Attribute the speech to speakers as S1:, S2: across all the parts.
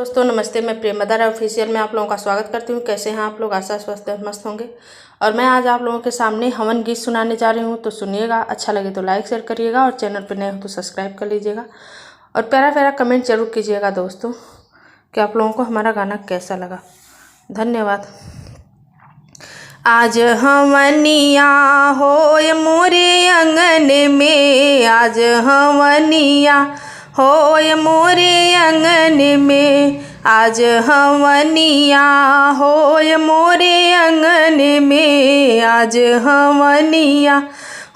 S1: दोस्तों नमस्ते, मैं प्रेमदारा ऑफिशियल में आप लोगों का स्वागत करती हूँ। कैसे हैं आप लोग? आशा स्वस्थ मस्त होंगे। और मैं आज आप लोगों के सामने हवन गीत सुनाने जा रही हूँ, तो सुनिएगा। अच्छा लगे तो लाइक शेयर करिएगा और चैनल पर नए हो तो सब्सक्राइब कर लीजिएगा और प्यारा प्यारा कमेंट जरूर कीजिएगा दोस्तों कि आप लोगों को हमारा गाना कैसा लगा। धन्यवाद। आज हवनिया होय मोरे अंगन में, आज हवनिया होय मोरे अंगन में, आज हवनिया होय मोरे अंगन में, आज हवनिया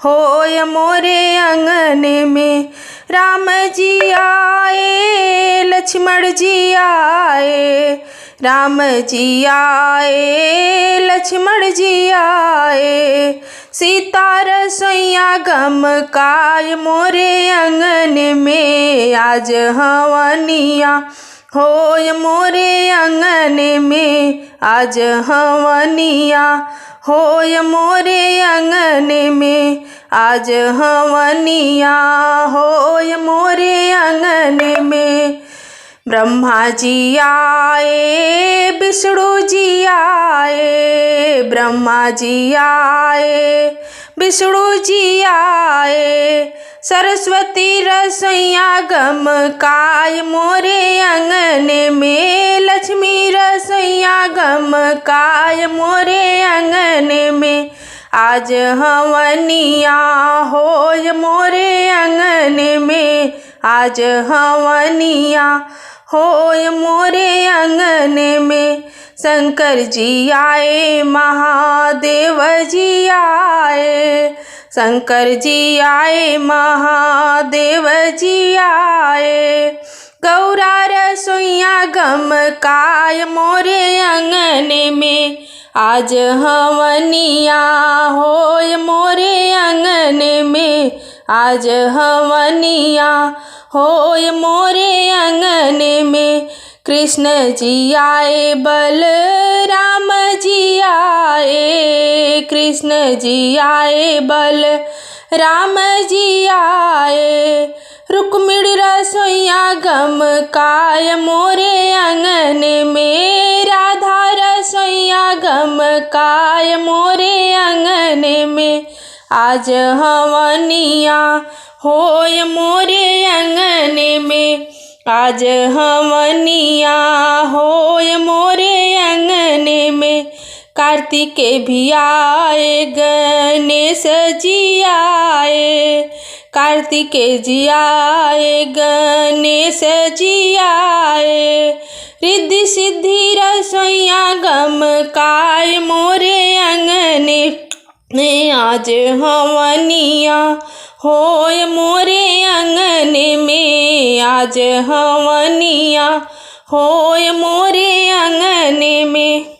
S1: होय मोरे अंगन में। राम जी आए, लक्ष्मण जी आए, राम जी आए, लक्ष्मण जी आए, सीता रसोइया गम काय मोरे अंगन में, आज हवनिया होय मोरे अंगन में, आज हवनिया होय मोरे अंगन में, आज हवनिया होय मोरे अंगन में। ब्रह्मा जी आए, विष्णु जी आए, ब्रह्मा जी आए, विष्णु जी आए, सरस्वती रसोइया गम काय मोरे अंगन में, लक्ष्मी रसोइया गम काय मोरे अंगन में, आज हवनिया होय मोरे अंगन में, आज हवनिया होय मोरे अंगन में। शंकर जी आए, महादेव जी आए, शंकर जी आए, महादेव जी आए, गौरा रसोइया गम काय मोरे अंगन में, आज हवनिया होय मोरे अंगन में, आज हवनिया होय मोरे अंगन में। कृष्ण जी आए, बलराम जी आए, कृष्ण जी आए, बलराम जी आए, रुक्मिणी रसोइया गम काय मोरे अंगन में, राधा रसोइया गम काय मोरे अंगन में, आज हवनिया होय मोरे अंगन में, आज हवनिया होय मोरे अंगन में। कार्तिक भी आए, गणेश जी आए, कार्तिक जी आए, गणेश जी आए, रिद्धि सिद्धि रसोइया गम काय मोरे अंगन में, आज हवनिया होय मोरे अंगन में, आज हवनिया होय मोरे अंगन में।